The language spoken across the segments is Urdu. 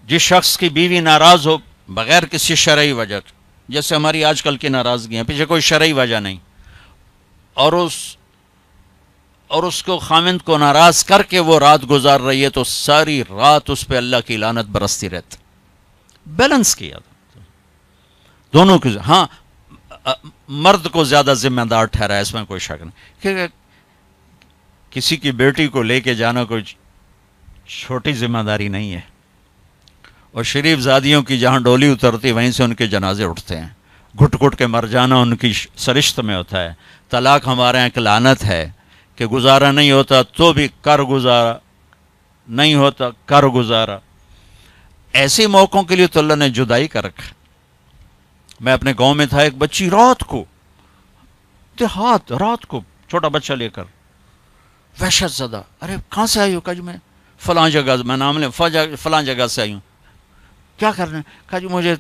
جس شخص کی بیوی ناراض ہو بغیر کسی شرعی وجہ، جیسے ہماری آج کل کی ناراضگی ہیں، پیچھے کوئی شرعی وجہ نہیں، اور اس کو خامند کو ناراض کر کے وہ رات گزار رہی ہے، تو ساری رات اس پہ اللہ کی لعنت برستی رہتی. بیلنس کیا دونوں کی. ہاں مرد کو زیادہ ذمہ دار ٹھہرا ہے، اس میں کوئی شک نہیں، کہ کسی کی بیٹی کو لے کے جانا کوئی چھوٹی ذمہ داری نہیں ہے. اور شریف زادیوں کی جہاں ڈولی اترتی وہیں سے ان کے جنازے اٹھتے ہیں. گھٹ گھٹ کے مر جانا ان کی سرشت میں ہوتا ہے. طلاق ہمارے یہاں ایک لعنت ہے کہ گزارا نہیں ہوتا تو بھی کر گزارا، نہیں ہوتا کر گزارا. ایسے موقعوں کے لیے تو اللہ نے جدائی کر رکھا. میں اپنے گاؤں میں تھا، ایک بچی رات کو چھوٹا بچہ لے کر وحشت زدہ. ارے کہاں سے آئی ہو؟ کہا جی میں فلاں جگہ، میں نام لیں، فلاں جگہ سے آئی ہوں. کیا کرنا ہے؟ کہا جی مجھے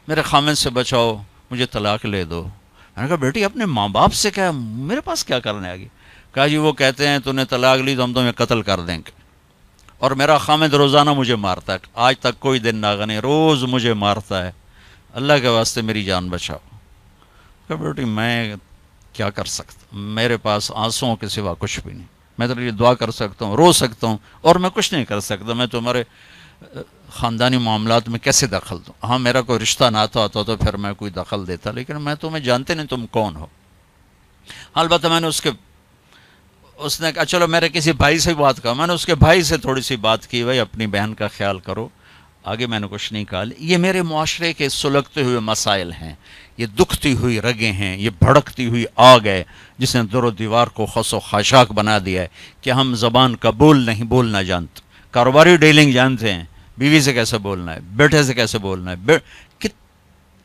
میرے خامند سے بچاؤ، مجھے طلاق لے دو. میں نے کہا بیٹی اپنے ماں باپ سے کیا، میرے پاس کیا کرنے آگی؟ کہا جی وہ کہتے ہیں تو نے طلاق لی تو ہم تمہیں قتل کر دیں گے، اور میرا خامند روزانہ مجھے مارتا ہے، آج تک کوئی دن ناغا نہیں، روز مجھے مارتا ہے، اللہ کے واسطے میری جان بچاؤ. کہا بیٹی میں کیا کر سکتا، میرے پاس آنسوؤں کے سوا کچھ بھی نہیں. میں تو یہ دعا کر سکتا ہوں، رو سکتا ہوں، اور میں کچھ نہیں کر سکتا. میں تمہارے خاندانی معاملات میں کیسے دخل دوں؟ ہاں میرا کوئی رشتہ ناتا ہوتا تو پھر میں کوئی دخل دیتا، لیکن میں تمہیں جانتے نہیں تم کون ہو. البتہ میں نے اس نے کہا چلو میرے کسی بھائی سے بات کہا. میں نے اس کے بھائی سے تھوڑی سی بات کی، بھائی اپنی بہن کا خیال کرو. آگے میں نے کچھ نہیں کہا. یہ میرے معاشرے کے سلگتے ہوئے مسائل ہیں، یہ دکھتی ہوئی رگیں ہیں، یہ بھڑکتی ہوئی آگ ہے جس نے در و دیوار کو خس و خاشاک بنا دیا ہے کہ ہم زبان کا بولنا جانتے، کاروباری ڈیلنگ جانتے ہیں، بیوی سے کیسے بولنا ہے، بیٹے سے کیسے بولنا ہے.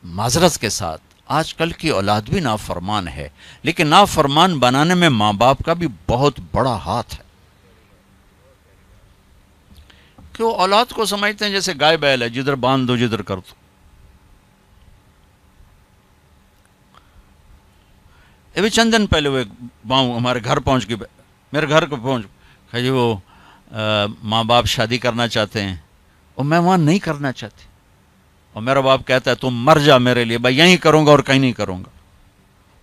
معذرت کے ساتھ آج کل کی اولاد بھی نافرمان ہے، لیکن نافرمان بنانے میں ماں باپ کا بھی بہت بڑا ہاتھ ہے، کہ وہ اولاد کو سمجھتے ہیں جیسے گائے بیل ہے، جدھر باندھ دو جدھر کر دو. ابھی چند دن پہلے وہ باؤں ہمارے گھر پہنچ گئی، میرے گھر کو پہنچ کہ جی وہ ماں باپ شادی کرنا چاہتے ہیں اور میں وہاں نہیں کرنا چاہتی، اور میرا باپ کہتا ہے تم مر جا میرے لیے، بھائی یہیں کروں گا اور کہیں نہیں کروں گا.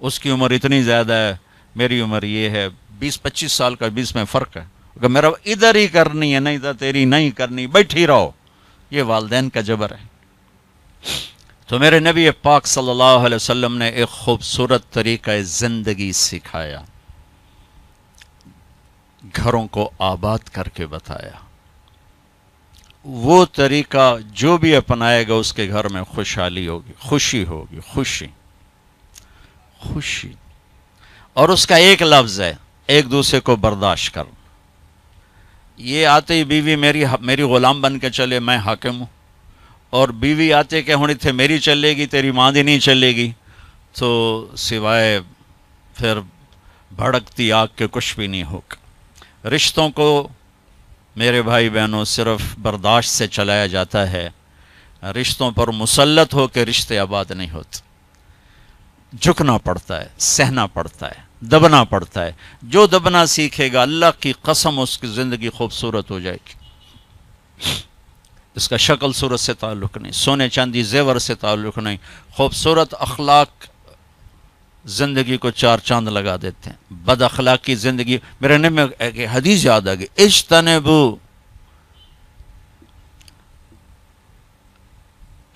اس کی عمر اتنی زیادہ ہے، میری عمر یہ ہے، 20-25 سال کا 20 میں فرق ہے. کہ میرا ادھر ہی کرنی ہے، نہیں تو تیری نہیں کرنی، بیٹھی رہو. یہ والدین کا جبر ہے. تو میرے نبی پاک صلی اللہ علیہ وسلم نے ایک خوبصورت طریقہ زندگی سکھایا، گھروں کو آباد کر کے بتایا. وہ طریقہ جو بھی اپنائے گا اس کے گھر میں خوشحالی ہوگی، خوشی ہوگی، خوشی. اور اس کا ایک لفظ ہے، ایک دوسرے کو برداشت کر. یہ آتے ہی بیوی میری غلام بن کے چلے، میں حاکم ہوں، اور بیوی آتے کہ ہونی تھے میری چلے گی، تیری ماں دی نہیں چلے گی، تو سوائے پھر بھڑکتی آگ کے کچھ بھی نہیں ہوگا. رشتوں کو میرے بھائی بہنوں صرف برداشت سے چلایا جاتا ہے. رشتوں پر مسلط ہو کے رشتے آباد نہیں ہوتے. جھکنا پڑتا ہے، سہنا پڑتا ہے، دبنا پڑتا ہے. جو دبنا سیکھے گا اللہ کی قسم اس کی زندگی خوبصورت ہو جائے گی. اس کا شکل صورت سے تعلق نہیں، سونے چاندی زیور سے تعلق نہیں. خوبصورت اخلاق زندگی کو 4 چاند لگا دیتے ہیں. بد اخلاقی زندگی، میرے نبی میں ایک حدیث یاد آ گئی، اجتنبوا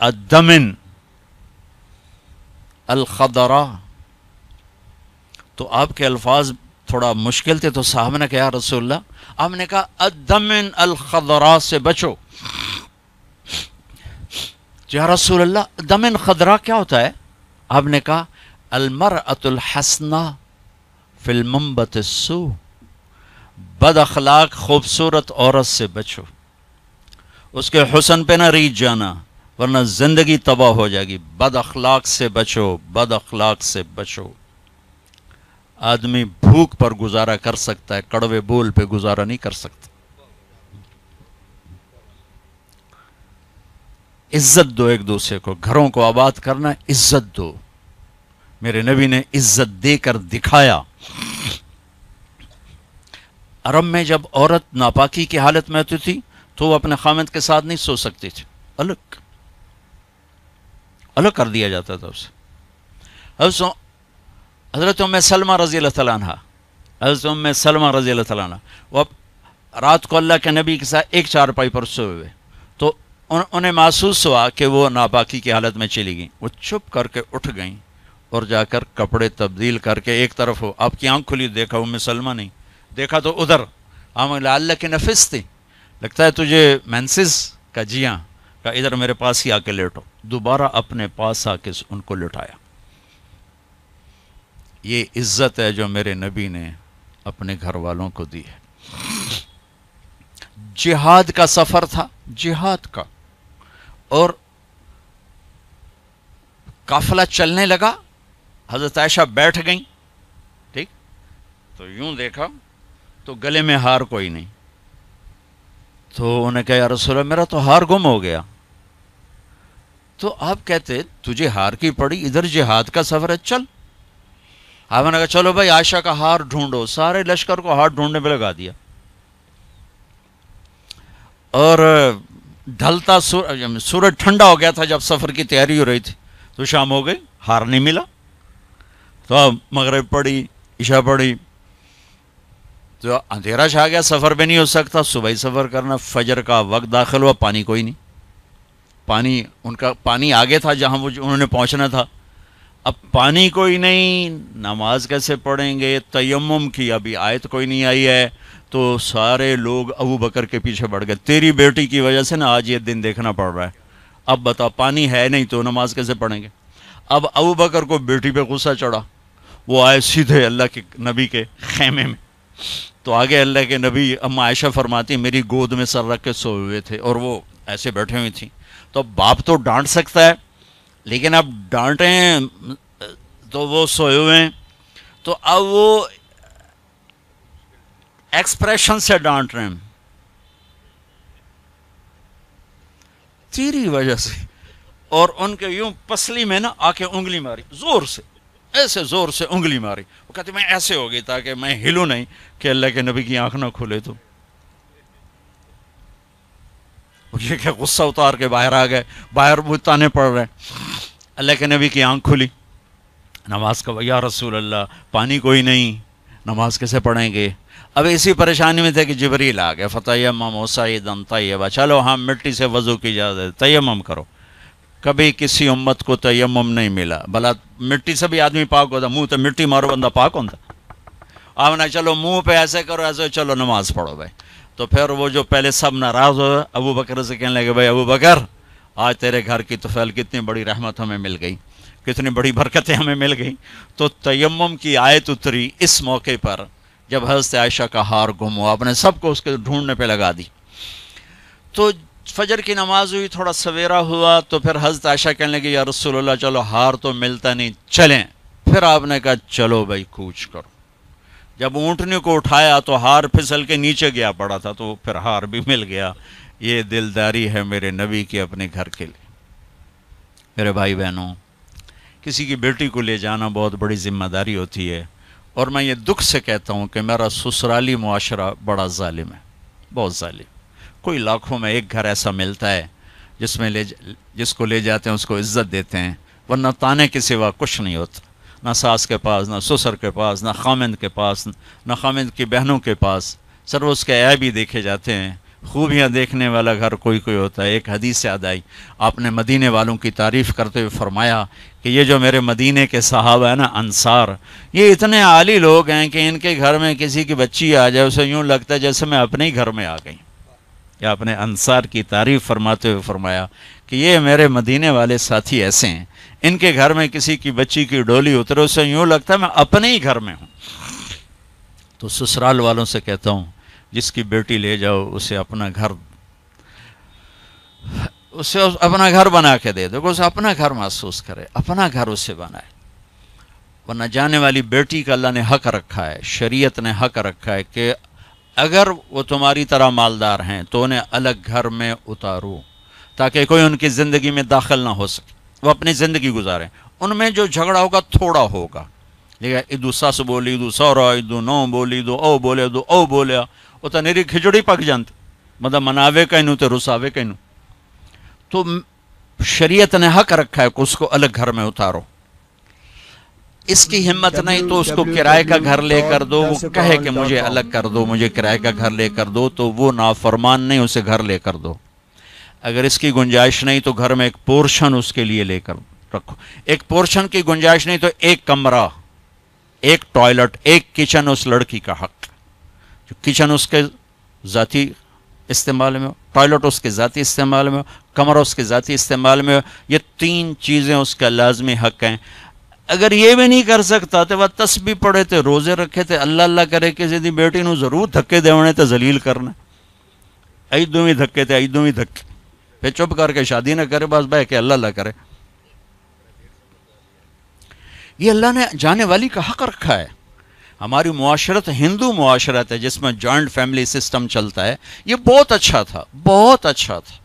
الدمن الخضراء. تو آپ کے الفاظ تھوڑا مشکل تھے، تو صاحب نے کہا یا رسول اللہ، آپ نے کہا الدمن الخضراء سے بچو. یا رسول اللہ دمن خضراء کیا ہوتا ہے؟ آپ نے کہا المرأة الحسناء فی المنبت السوء. بد اخلاق خوبصورت عورت سے بچو، اس کے حسن پہ نہ ریچھ جانا ورنہ زندگی تباہ ہو جائے گی. بد اخلاق سے بچو، بد اخلاق سے بچو. آدمی بھوک پر گزارا کر سکتا ہے، کڑوے بول پہ گزارا نہیں کر سکتا. عزت دو ایک دوسرے کو، گھروں کو آباد کرنا، عزت دو. میرے نبی نے عزت دے کر دکھایا. عرب میں جب عورت ناپاکی کی حالت میں ہوتی تھی تو وہ اپنے خامند کے ساتھ نہیں سو سکتی تھی. الگ الگ کر دیا جاتا تھا اسے. حضرت ام سلمہ رضی اللہ تعالیٰ عنہ، حضرت ام سلمہ رضی اللہ تعالیٰ عنہ، وہ رات کو اللہ کے نبی کے ساتھ ایک چارپائی پر سوئے ہوئے، تو انہیں محسوس ہوا کہ وہ ناپاکی کی حالت میں چلی گئیں. وہ چھپ کر کے اٹھ گئیں اور جا کر کپڑے تبدیل کر کے ایک طرف ہو، آپ کی آنکھ کھلی، دیکھا ام سلمہ نہیں، دیکھا تو ادھر. اللہ کے نفس تھی، لگتا ہے تجھے مینسز کا، جیاں کا، ادھر میرے پاس ہی آ کے لیٹو. دوبارہ اپنے پاس آ کے ان کو لٹایا. یہ عزت ہے جو میرے نبی نے اپنے گھر والوں کو دی ہے. جہاد کا سفر تھا، جہاد کا، اور قافلہ چلنے لگا. حضرت عائشہ بیٹھ گئیں، ٹھیک، تو یوں دیکھا تو گلے میں ہار کوئی نہیں. تو انہیں کہا یا رسول اللہ میرا تو ہار گم ہو گیا. تو آپ کہتے تجھے ہار کی پڑی، ادھر جہاد کا سفر ہے، چل. آپ نے کہا چلو بھائی عائشہ کا ہار ڈھونڈو. سارے لشکر کو ہار ڈھونڈنے پہ لگا دیا. اور ڈھلتا سورج ٹھنڈا ہو گیا تھا جب سفر کی تیاری ہو رہی تھی، تو شام ہو گئی، ہار نہیں ملا. تو اب مغرب پڑی، عشاء پڑی، تو اندھیرا چھا گیا، سفر بھی نہیں ہو سکتا، صبح ہی سفر کرنا. فجر کا وقت داخل ہوا، پانی کوئی نہیں. پانی ان کا پانی آگے تھا جہاں وہ انہوں نے پہنچنا تھا. اب پانی کوئی نہیں، نماز کیسے پڑھیں گے؟ تیمم کی ابھی آیت کوئی نہیں آئی ہے. تو سارے لوگ ابو بکر کے پیچھے بڑھ گئے، تیری بیٹی کی وجہ سے نا آج یہ دن دیکھنا پڑ رہا ہے. اب بتا، پانی ہے نہیں تو نماز کیسے پڑھیں گے؟ اب ابو بکر کو بیٹی پہ غصہ چڑھا. وہ آئے سیدھے اللہ کے نبی کے خیمے میں. تو آگے اللہ کے نبی، اما عائشہ فرماتی میری گود میں سر رکھ کے سوئے ہوئے تھے اور وہ ایسے بیٹھے ہوئی تھیں. تو باپ تو ڈانٹ سکتا ہے، لیکن اب ڈانٹیں تو وہ سوئے ہوئے ہیں، تو اب وہ ایکسپریشن سے ڈانٹ رہے ہیں تیری وجہ سے. اور ان کے یوں پسلی میں نا آ کے انگلی ماری، زور سے، ایسے زور سے انگلی ماری. وہ کہتے میں ایسے ہو گئی تاکہ میں ہلوں نہیں کہ اللہ کے نبی کی آنکھ نہ کھلے. تو یہ کہ غصہ اتار کے باہر آ گئے، باہر وہ تانے پڑ رہے ہیں. اللہ کے نبی کی آنکھ کھلی، نماز کا یا رسول اللہ پانی کوئی نہیں، نماز کیسے پڑھیں گے؟ اب اسی پریشانی میں تھے کہ جبریل آ گیا. فتیمموا صعیدا طیبا، چلو ہم مٹی سے وضو کی اجازت ہے، تیمم کرو. کبھی کسی امت کو تیمم نہیں ملا، بلا مٹی سے بھی آدمی پاک ہوتا، منہ تے مٹی مارو بندہ پاک ہوتا. آپ نے چلو منہ پہ ایسے کرو، ایسے چلو نماز پڑھو بھائی. تو پھر وہ جو پہلے سب ناراض ہو ابو بکر سے کہنے لگے بھائی ابو بکر، آج تیرے گھر کی طفیل کتنی بڑی رحمت ہمیں مل گئی، کتنی بڑی برکتیں ہمیں مل گئیں. تو تیمم کی آیت اتری اس موقع پر جب حضرت عائشہ کا ہار گم ہوا. آپ نے سب کو اس کے ڈھونڈنے پہ لگا دی. تو فجر کی نماز ہوئی، تھوڑا سویرا ہوا، تو پھر حضرت عائشہ کہنے لگی یا رسول اللہ چلو ہار تو ملتا نہیں، چلیں. پھر آپ نے کہا چلو بھائی کوچ کرو. جب اونٹنی کو اٹھایا تو ہار پھسل کے نیچے گیا پڑا تھا، تو پھر ہار بھی مل گیا. یہ دلداری ہے میرے نبی کی اپنے گھر کے لیے. میرے بھائی بہنوں، کسی کی بیٹی کو لے جانا بہت بڑی ذمہ داری ہوتی ہے. اور میں یہ دکھ سے کہتا ہوں کہ میرا سسرالی معاشرہ بڑا ظالم ہے، بہت ظالم. کوئی لاکھوں میں ایک گھر ایسا ملتا ہے جس کو لے جاتے ہیں اس کو عزت دیتے ہیں، ورنہ تانے کے سوا کچھ نہیں ہوتا. نہ ساس کے پاس، نہ سسر کے پاس، نہ خامند کے پاس، نہ خامند کی بہنوں کے پاس. سر اس کے عیب بھی دیکھے جاتے ہیں. خوبیاں دیکھنے والا گھر کوئی کوئی ہوتا ہے. ایک حدیث سے یاد آئی، آپ نے مدینے والوں کی تعریف کرتے ہوئے فرمایا کہ یہ جو میرے مدینے کے صحابہ ہیں نا، انصار، یہ اتنے عالی لوگ ہیں کہ ان کے گھر میں کسی کی بچی آ جائے اسے یوں لگتا ہے جیسے میں اپنے ہی گھر میں آ گئی. یا اپنے انصار کی تعریف فرماتے ہوئے فرمایا کہ یہ میرے مدینے والے ساتھی ایسے ہیں، ان کے گھر میں کسی کی بچی کی ڈولی اترے اسے یوں لگتا ہے میں اپنے ہی گھر میں ہوں. تو سسرال والوں سے کہتا ہوں جس کی بیٹی لے جاؤ اسے اپنا گھر بنا کے دے دو، اسے اپنا گھر محسوس کرے، اپنا گھر اسے بنائے. ورنہ جانے والی بیٹی کا اللہ نے حق رکھا ہے، شریعت نے حق رکھا ہے کہ اگر وہ تمہاری طرح مالدار ہیں تو انہیں الگ گھر میں اتارو تاکہ کوئی ان کی زندگی میں داخل نہ ہو سکے، وہ اپنی زندگی گزاریں. ان میں جو جھگڑا ہوگا تھوڑا ہوگا، لیکن ادو سس بولی، ادو سورا، ادو نو بولی، ادو او بولے، ادو او بولیا، وہ تو نیری کھچڑی پک جانتی، مطلب مناوے کہنوں تے رساوے کہنوں. تو شریعت نے حق رکھا ہے کہ اس کو الگ گھر میں اتارو. اس کی ہمت نہیں تو اس کو کرائے کا گھر لے کر دو. وہ کہے کہ مجھے الگ کر دو, مجھے کرائے کا گھر لے کر دو, تو وہ نافرمان نہیں, اسے گھر لے کر دو. اگر اس کی گنجائش نہیں تو گھر میں ایک پورشن اس کے لیے لے کر رکھو. ایک پورشن کی گنجائش نہیں تو ایک کمرہ, ایک ٹوائلٹ, ایک کچن اس لڑکی کا حق. جو کچن اس کے ذاتی استعمال میں ہو, ٹوائلٹ اس کے ذاتی استعمال میں ہو, کمرہ اس کے ذاتی استعمال میں ہو, یہ 3 چیزیں اس کا لازمی حق ہیں. اگر یہ بھی نہیں کر سکتا تو وہ تسبیح پڑھے تھے, روزے رکھے تھے, اللہ اللہ کرے کسی دی بیٹی نو ضرور دھکے دیونے تے ذلیل کرنا, ایدوں بھی دھکے تے ایدوں بھی دھکے, پھر چپ کر کے شادی نہ کرے, بس بہ کے اللہ اللہ کرے. یہ اللہ نے جانے والی کا حق رکھا ہے. ہماری معاشرت ہندو معاشرت ہے جس میں جوائنٹ فیملی سسٹم چلتا ہے, یہ بہت اچھا تھا, بہت اچھا تھا,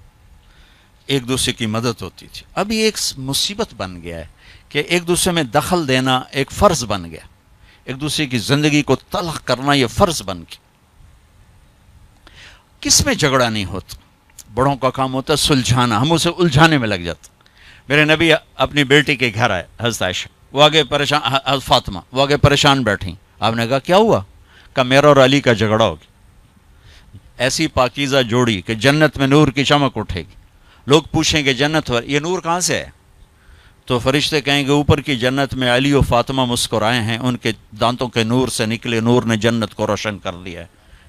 ایک دوسرے کی مدد ہوتی تھی. اب یہ ایک مصیبت بن گیا ہے کہ ایک دوسرے میں دخل دینا ایک فرض بن گیا, ایک دوسرے کی زندگی کو تلخ کرنا یہ فرض بن گیا. کس میں جھگڑا نہیں ہوتا, بڑوں کا کام ہوتا ہے سلجھانا, ہم اسے الجھانے میں لگ جاتے. میرے نبی اپنی بیٹی کے گھر آئے, حضرت عائشہ, وہ آگے پریشان, حضرت فاطمہ وہ آگے پریشان بیٹھیں. آپ نے کہا کیا ہوا؟ کہا میرا اور علی کا جھگڑا ہو گیا. ایسی پاکیزہ جوڑی کہ جنت میں نور کی چمک اٹھے گی. لوگ پوچھیں گے جنت پر یہ نور کہاں سے ہے؟ تو فرشتے کہیں گے اوپر کی جنت میں علی و فاطمہ مسکرائے ہیں, ان کے دانتوں کے نور سے نکلے نور نے جنت کو روشن کر لیا ہے.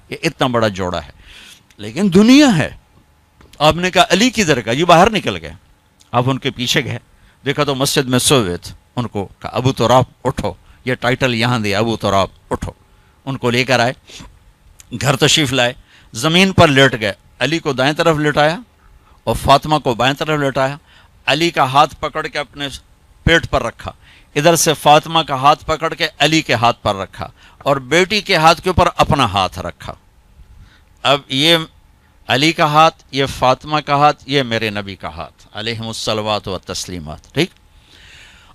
یہ اتنا بڑا جوڑا ہے, لیکن دنیا ہے. آپ نے کہا علی کدھر کا؟ یہ باہر نکل گئے. آپ ان کے پیچھے گئے, دیکھا تو مسجد میں سوئے ہوئے تھے. ان کو کہا ابو تراب اٹھو, یہ ٹائٹل یہاں دیا, ابو تراب اٹھو. ان کو لے کر آئے, گھر تشریف لائے, زمین پر لیٹ گئے. علی کو دائیں طرف لٹایا اور فاطمہ کو بائیں طرف لٹایا. علی کا ہاتھ پکڑ کے اپنے پیٹ پر رکھا, ادھر سے فاطمہ کا ہاتھ پکڑ کے علی کے ہاتھ پر رکھا, اور بیٹی کے ہاتھ کے اوپر اپنا ہاتھ رکھا. اب یہ علی کا ہاتھ, یہ فاطمہ کا ہاتھ, یہ میرے نبی کا ہاتھ علیہم الصلوات و تسلیمات, ٹھیک.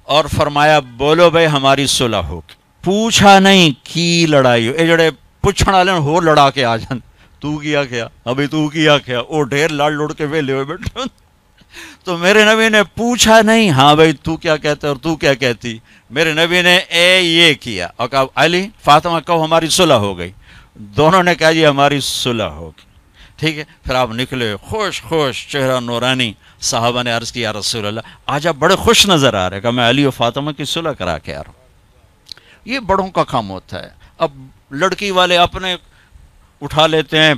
اور فرمایا بولو بھائی ہماری صلح ہو. پوچھا نہیں کی لڑائی ہو, اے جڑے پوچھن والے ہو لڑا کے آ جان, تو کیا کیا ابھی, تو کیا کیا, وہ ڈھیر لڑ لڑ کے ویلے ہوئے بیٹھے. تو میرے نبی نے پوچھا نہیں ہاں بھائی تو کیا کہتا اور تو کیا کہتی. میرے نبی نے یہ کیا اور کہا علی فاطمہ کہو ہماری صلح ہو گئی. دونوں نے کہا جی ہماری صلح ہوگی, ٹھیک ہے. پھر آپ نکلے خوش خوش, چہرہ نورانی. صحابہ نے عرض کیا رسول اللہ آج آپ بڑے خوش نظر آ رہے. کہ میں علی و فاطمہ کی صلح کرا کے آ رہا ہوں. یہ بڑوں کا کام ہوتا ہے. اب لڑکی والے اپنے اٹھا لیتے ہیں,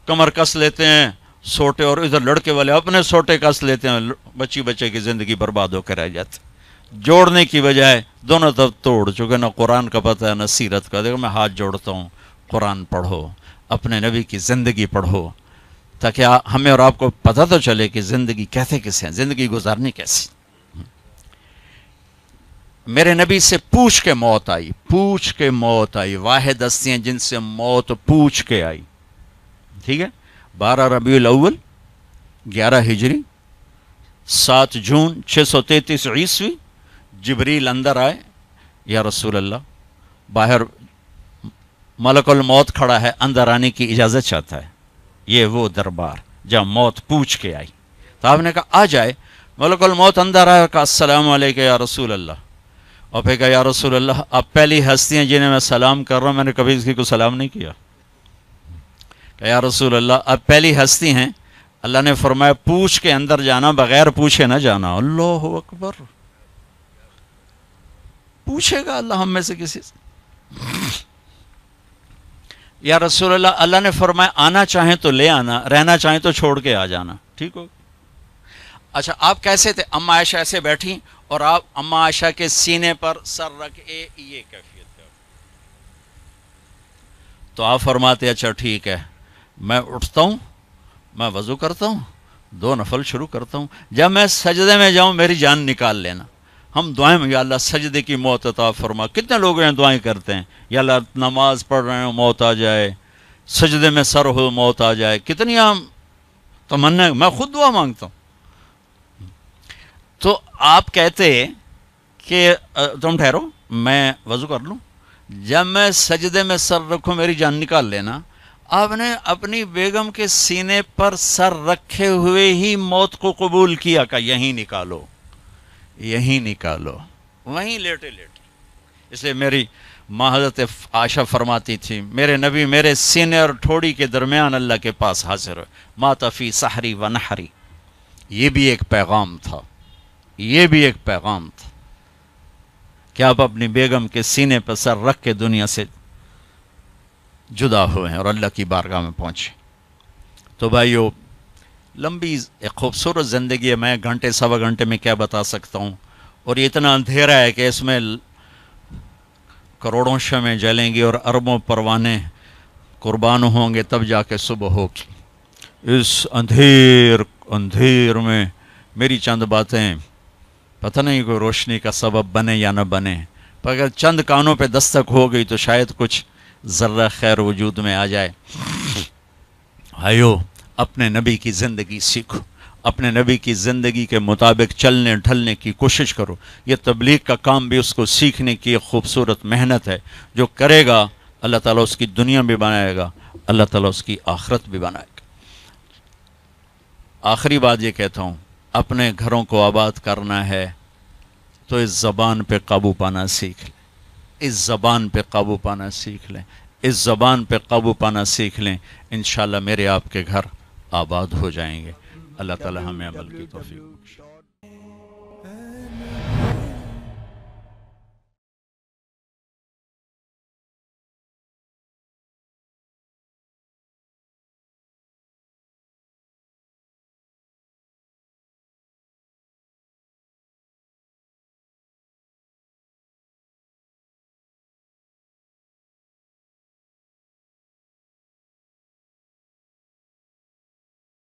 کمر کس لیتے ہیں سوٹے, اور ادھر لڑکے والے اپنے سوٹے کس لیتے ہیں, بچی بچے کی زندگی برباد ہو کے رہ جاتے. جوڑنے کی بجائے دونوں طرف توڑ چکے. نہ قرآن کا پتہ ہے نہ سیرت کا. دیکھو میں ہاتھ جوڑتا ہوں, قرآن پڑھو, اپنے نبی کی زندگی پڑھو, تاکہ ہمیں اور آپ کو پتہ تو چلے کہ زندگی کیسے کیسے ہیں, زندگی گزارنی کیسی. میرے نبی سے پوچھ کے موت آئی, پوچھ کے موت آئی. واحد ہستیاں جن سے موت پوچھ کے آئی, ٹھیک ہے. 12 ربیع الاول 11 ہجری 7 جون 633 عیسوی جبریل اندر آئے. یا رسول اللہ باہر ملک الموت کھڑا ہے, اندر آنے کی اجازت چاہتا ہے. یہ وہ دربار جہاں موت پوچھ کے آئی. تو آپ نے کہا آ جائے. ملک الموت اندر آیا, کہا السلام علیکم یا رسول اللہ. اور پھر کہا یا رسول اللہ آپ پہلی ہستی ہیں جنہیں میں سلام کر رہا ہوں, میں نے کبھی کسی کو سلام نہیں کیا. کہ یا رسول اللہ آپ پہلی ہستی ہیں, اللہ نے فرمایا پوچھ کے اندر جانا, بغیر پوچھے نہ جانا. اللہ اکبر, پوچھے گا اللہ ہم میں سے کسی سے. یا رسول اللہ اللہ نے فرمایا آنا چاہیں تو لے آنا, رہنا چاہیں تو چھوڑ کے آ جانا, ٹھیک ہو. اچھا آپ کیسے تھے؟ اما عائشہ ایسے بیٹھی اور آپ اما عائشہ کے سینے پر سر رکھ یہ کیفیت ہے. تو آپ فرماتے اچھا ٹھیک ہے, میں اٹھتا ہوں, میں وضو کرتا ہوں, 2 نفل شروع کرتا ہوں, جب میں سجدے میں جاؤں میری جان نکال لینا. ہم دعائیں میں یا اللہ سجدے کی موت عطا فرما. کتنے لوگ ہیں دعائیں کرتے ہیں یا اللہ نماز پڑھ رہے ہوں موت آ جائے, سجدے میں سر ہو موت آ جائے. کتنی عام تمنا, میں خود دعا مانگتا ہوں. تو آپ کہتے کہ تم ٹھہرو میں وضو کر لوں, جب میں سجدے میں سر رکھوں میری جان نکال لینا. آپ نے اپنی بیگم کے سینے پر سر رکھے ہوئے ہی موت کو قبول کیا کہ یہیں نکالو، یہیں نکالو، وہیں لیٹے لیٹے۔ اس لیے میری ماں حضرت عائشہ فرماتی تھی میرے نبی میرے سینے اور ٹھوڑی کے درمیان اللہ کے پاس حاضر ہو، مات فی سحری و نحری۔ یہ بھی ایک پیغام تھا، یہ بھی ایک پیغام تھا کہ آپ اپنی بیگم کے سینے پر سر رکھ کے دنیا سے جدا ہوئے ہیں اور اللہ کی بارگاہ میں پہنچے۔ تو بھائیو، لمبی ایک خوبصورت زندگی ہے، میں گھنٹے سوا گھنٹے میں کیا بتا سکتا ہوں، اور یہ اتنا اندھیرا ہے کہ اس میں کروڑوں شمعیں جلیں گی اور اربوں پروانے قربان ہوں گے، تب جا کے صبح ہوگی۔ اس اندھیر میں میری چند باتیں پتہ نہیں کوئی روشنی کا سبب بنے یا نہ بنے، پر اگر چند کانوں پہ دستک ہو گئی تو شاید کچھ ذرہ خیر وجود میں آ جائے۔ بھائیو، اپنے نبی کی زندگی سیکھو، اپنے نبی کی زندگی کے مطابق چلنے ڈھلنے کی کوشش کرو۔ یہ تبلیغ کا کام بھی اس کو سیکھنے کی ایک خوبصورت محنت ہے، جو کرے گا اللہ تعالیٰ اس کی دنیا بھی بنائے گا، اللہ تعالیٰ اس کی آخرت بھی بنائے گا۔ آخری بات یہ کہتا ہوں، اپنے گھروں کو آباد کرنا ہے تو اس زبان پہ قابو پانا سیکھ لیں، اس زبان پہ قابو پانا سیکھ لیں، اس زبان پہ قابو پانا سیکھ لیں، انشاءاللہ میرے آپ کے گھر آباد ہو جائیں گے۔ اللہ تعالی ہمیں عمل کی توفیق بخشے۔